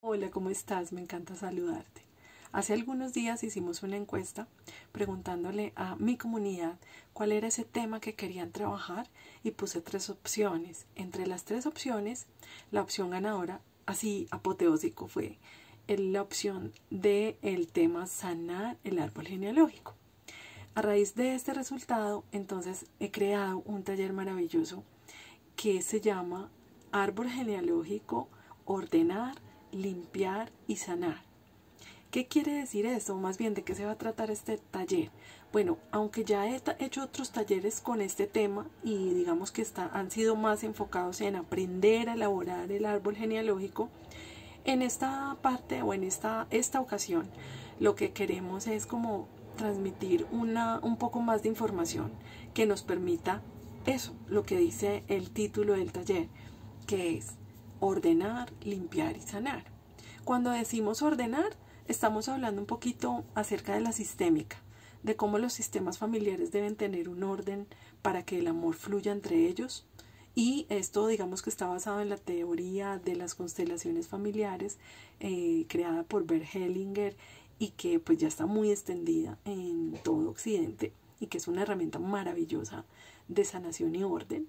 Hola, ¿cómo estás? Me encanta saludarte. Hace algunos días hicimos una encuesta preguntándole a mi comunidad cuál era ese tema que querían trabajar y puse 3 opciones. Entre las 3 opciones, la opción ganadora, así apoteósico, fue la opción del tema sanar el árbol genealógico. A raíz de este resultado, entonces he creado un taller maravilloso que se llama Árbol Genealógico, Ordenar, Limpiar y Sanar. ¿Qué quiere decir esto? O más bien, ¿de qué se va a tratar este taller? Bueno, aunque ya he hecho otros talleres con este tema y digamos que han sido más enfocados en aprender a elaborar el árbol genealógico, en esta parte o en esta ocasión lo que queremos es como transmitir un poco más de información que nos permita eso, lo que dice el título del taller, que es ordenar, limpiar y sanar. Cuando decimos ordenar, estamos hablando un poquito acerca de la sistémica, de cómo los sistemas familiares deben tener un orden para que el amor fluya entre ellos. Y esto, digamos que está basado en la teoría de las constelaciones familiares, creada por Bert Hellinger, y que pues ya está muy extendida en todo Occidente y que es una herramienta maravillosa de sanación y orden.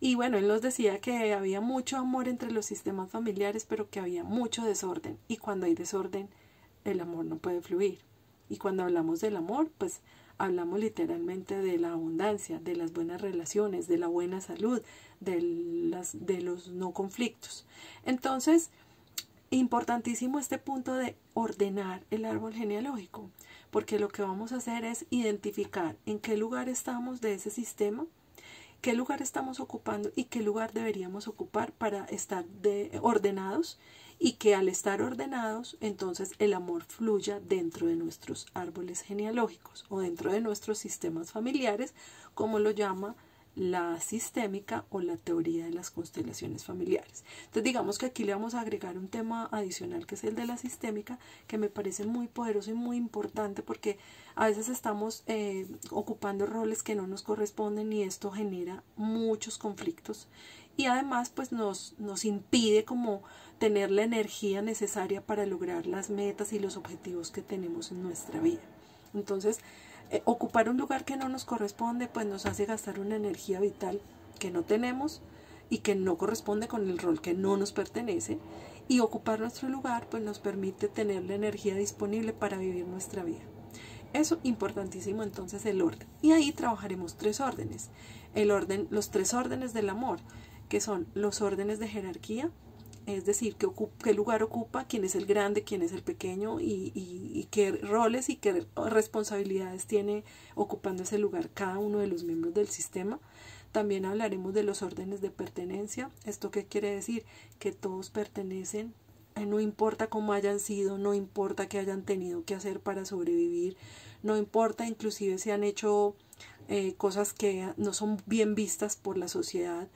Y bueno, él nos decía que había mucho amor entre los sistemas familiares, pero que había mucho desorden. Y cuando hay desorden, el amor no puede fluir. Y cuando hablamos del amor, pues hablamos literalmente de la abundancia, de las buenas relaciones, de la buena salud, de los no conflictos. Entonces, importantísimo este punto de ordenar el árbol genealógico, porque lo que vamos a hacer es identificar en qué lugar estamos de ese sistema, qué lugar estamos ocupando y qué lugar deberíamos ocupar para estar ordenados, y que al estar ordenados entonces el amor fluya dentro de nuestros árboles genealógicos o dentro de nuestros sistemas familiares, como lo llama la sistémica o la teoría de las constelaciones familiares. Entonces digamos que aquí le vamos a agregar un tema adicional, que es el de la sistémica, que me parece muy poderoso y muy importante, porque a veces estamos ocupando roles que no nos corresponden y esto genera muchos conflictos y además pues nos impide como tener la energía necesaria para lograr las metas y los objetivos que tenemos en nuestra vida. Entonces ocupar un lugar que no nos corresponde pues nos hace gastar una energía vital que no tenemos y que no corresponde con el rol que no nos pertenece, y ocupar nuestro lugar pues nos permite tener la energía disponible para vivir nuestra vida. Eso importantísimo. Entonces el orden, y ahí trabajaremos 3 órdenes, los 3 órdenes del amor, que son los órdenes de jerarquía, es decir, qué lugar ocupa, quién es el grande, quién es el pequeño y qué roles y qué responsabilidades tiene ocupando ese lugar cada uno de los miembros del sistema. También hablaremos de los órdenes de pertenencia. ¿Esto qué quiere decir? Que todos pertenecen, no importa cómo hayan sido, no importa qué hayan tenido que hacer para sobrevivir, no importa inclusive si han hecho cosas que no son bien vistas por la sociedad,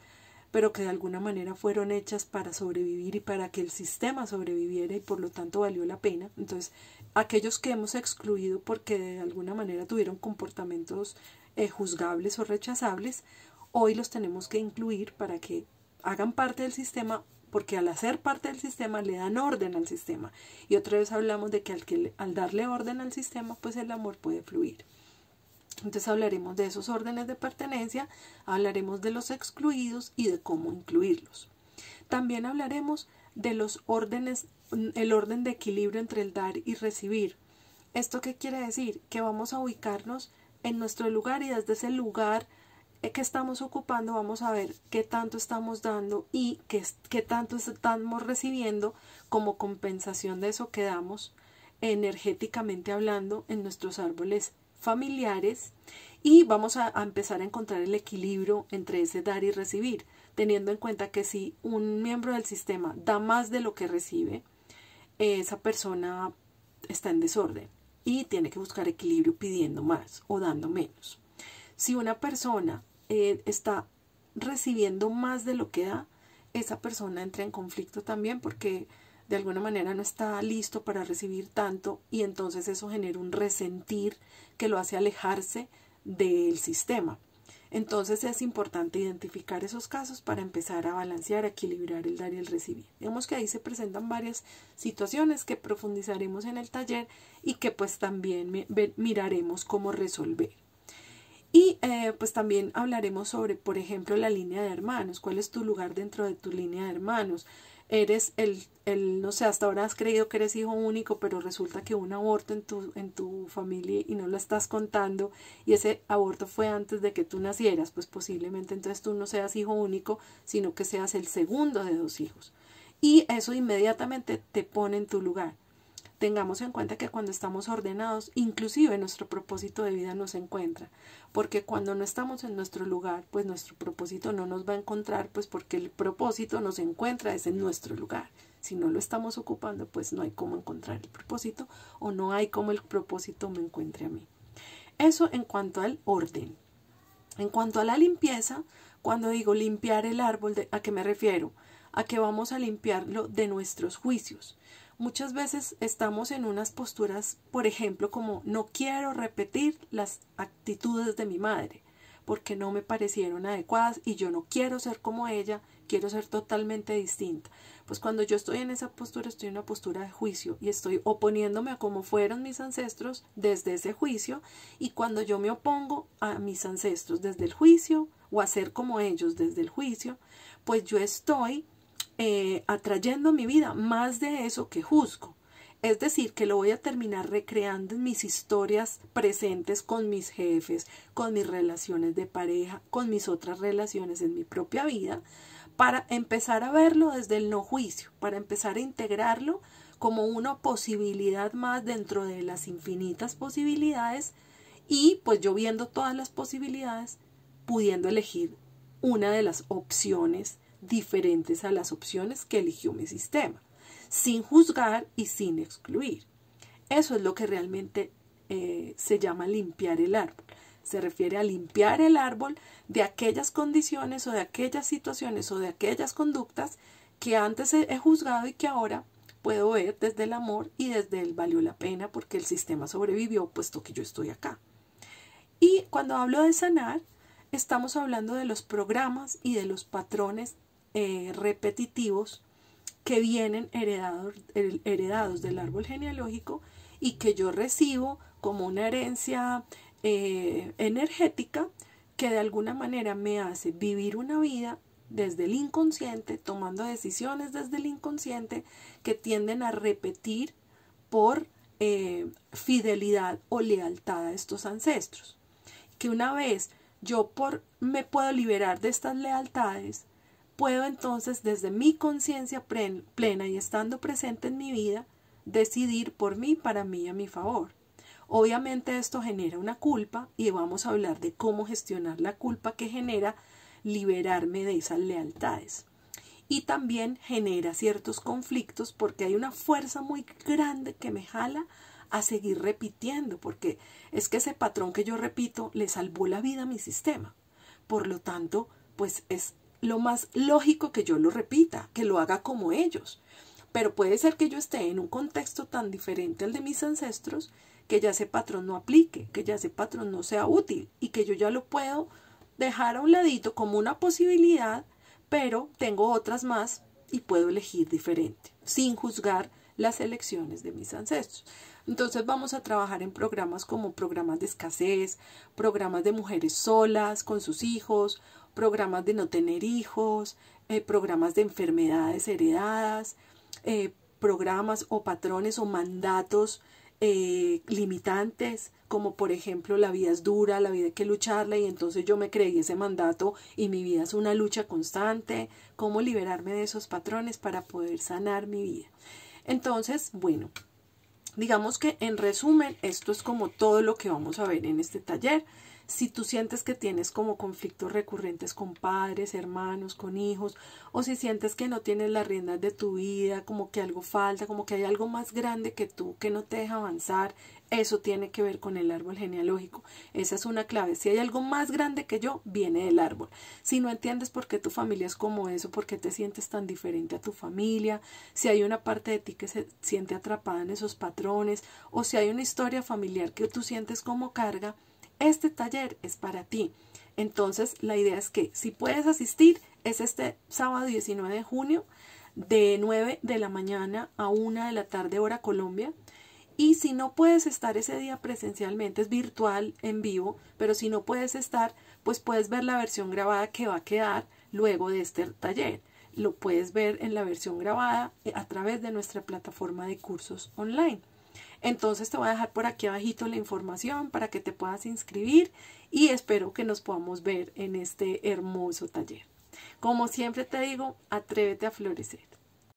pero que de alguna manera fueron hechas para sobrevivir y para que el sistema sobreviviera y por lo tanto valió la pena. Entonces, aquellos que hemos excluido porque de alguna manera tuvieron comportamientos juzgables o rechazables, hoy los tenemos que incluir para que hagan parte del sistema, porque al hacer parte del sistema le dan orden al sistema. Y otra vez hablamos de que al darle orden al sistema, pues el amor puede fluir. Entonces hablaremos de esos órdenes de pertenencia, hablaremos de los excluidos y de cómo incluirlos. También hablaremos de los órdenes, el orden de equilibrio entre el dar y recibir. ¿Esto qué quiere decir? Que vamos a ubicarnos en nuestro lugar y desde ese lugar que estamos ocupando vamos a ver qué tanto estamos dando y qué tanto estamos recibiendo como compensación de eso que damos energéticamente hablando en nuestros árboles familiares, y vamos a empezar a encontrar el equilibrio entre ese dar y recibir, teniendo en cuenta que si un miembro del sistema da más de lo que recibe, esa persona está en desorden y tiene que buscar equilibrio pidiendo más o dando menos. Si una persona está recibiendo más de lo que da, esa persona entra en conflicto también porque de alguna manera no está listo para recibir tanto, y entonces eso genera un resentir que lo hace alejarse del sistema. Entonces es importante identificar esos casos para empezar a balancear, a equilibrar el dar y el recibir. Vemos que ahí se presentan varias situaciones que profundizaremos en el taller y que pues también miraremos cómo resolver. Y pues también hablaremos sobre, por ejemplo, la línea de hermanos. ¿Cuál es tu lugar dentro de tu línea de hermanos? Eres no sé, hasta ahora has creído que eres hijo único, pero resulta que hubo un aborto en tu familia y no lo estás contando, y ese aborto fue antes de que tú nacieras, pues posiblemente entonces tú no seas hijo único, sino que seas el segundo de 2 hijos. Y eso inmediatamente te pone en tu lugar. Tengamos en cuenta que cuando estamos ordenados, inclusive nuestro propósito de vida nos encuentra, porque cuando no estamos en nuestro lugar, pues nuestro propósito no nos va a encontrar, pues porque el propósito nos encuentra es en nuestro lugar. Si no lo estamos ocupando, pues no hay cómo encontrar el propósito, o no hay cómo el propósito me encuentre a mí. Eso en cuanto al orden. En cuanto a la limpieza, cuando digo limpiar el árbol, ¿a qué me refiero? A que vamos a limpiarlo de nuestros juicios. Muchas veces estamos en unas posturas, por ejemplo, como no quiero repetir las actitudes de mi madre porque no me parecieron adecuadas y yo no quiero ser como ella, quiero ser totalmente distinta. Pues cuando yo estoy en esa postura, estoy en una postura de juicio y estoy oponiéndome a cómo fueron mis ancestros desde ese juicio, y cuando yo me opongo a mis ancestros desde el juicio o a ser como ellos desde el juicio, pues yo estoy atrayendo a mi vida más de eso que juzgo. Es decir, que lo voy a terminar recreando en mis historias presentes con mis jefes, con mis relaciones de pareja, con mis otras relaciones en mi propia vida, para empezar a verlo desde el no juicio, para empezar a integrarlo como una posibilidad más dentro de las infinitas posibilidades, y pues yo viendo todas las posibilidades, pudiendo elegir una de las opciones diferentes a las opciones que eligió mi sistema, sin juzgar y sin excluir. Eso es lo que realmente se llama limpiar el árbol. Se refiere a limpiar el árbol de aquellas condiciones o de aquellas situaciones o de aquellas conductas que antes he juzgado y que ahora puedo ver desde el amor y desde el valió la pena porque el sistema sobrevivió puesto que yo estoy acá. Y cuando hablo de sanar, estamos hablando de los programas y de los patrones repetitivos que vienen heredados del árbol genealógico y que yo recibo como una herencia energética que de alguna manera me hace vivir una vida desde el inconsciente, tomando decisiones desde el inconsciente que tienden a repetir por fidelidad o lealtad a estos ancestros. Que una vez yo me puedo liberar de estas lealtades, puedo entonces desde mi conciencia plena y estando presente en mi vida, decidir por mí, para mí, a mi favor. Obviamente esto genera una culpa y vamos a hablar de cómo gestionar la culpa que genera liberarme de esas lealtades. Y también genera ciertos conflictos porque hay una fuerza muy grande que me jala a seguir repitiendo, porque es que ese patrón que yo repito le salvó la vida a mi sistema. Por lo tanto, pues es lo más lógico que yo lo repita, que lo haga como ellos. Pero puede ser que yo esté en un contexto tan diferente al de mis ancestros que ya ese patrón no aplique, que ya ese patrón no sea útil y que yo ya lo puedo dejar a un ladito como una posibilidad, pero tengo otras más y puedo elegir diferente, sin juzgar las elecciones de mis ancestros. Entonces vamos a trabajar en programas como programas de escasez, programas de mujeres solas con sus hijos, programas de no tener hijos, programas de enfermedades heredadas, programas o patrones o mandatos limitantes, como por ejemplo la vida es dura, la vida hay que lucharla y entonces yo me creí ese mandato y mi vida es una lucha constante. Cómo liberarme de esos patrones para poder sanar mi vida. Entonces, bueno, digamos que en resumen esto es como todo lo que vamos a ver en este taller. Si tú sientes que tienes como conflictos recurrentes con padres, hermanos, con hijos, o si sientes que no tienes las riendas de tu vida, como que algo falta, como que hay algo más grande que tú que no te deja avanzar, eso tiene que ver con el árbol genealógico. Esa es una clave. Si hay algo más grande que yo, viene del árbol. Si no entiendes por qué tu familia es como eso, por qué te sientes tan diferente a tu familia, si hay una parte de ti que se siente atrapada en esos patrones, o si hay una historia familiar que tú sientes como carga, este taller es para ti. Entonces, la idea es que si puedes asistir, es este sábado 19 de junio, de 9 de la mañana a 1 de la tarde, hora Colombia. Y si no puedes estar ese día presencialmente, es virtual, en vivo, pero si no puedes estar, pues puedes ver la versión grabada que va a quedar luego de este taller. Lo puedes ver en la versión grabada a través de nuestra plataforma de cursos online. Entonces te voy a dejar por aquí abajito la información para que te puedas inscribir y espero que nos podamos ver en este hermoso taller. Como siempre te digo, atrévete a florecer.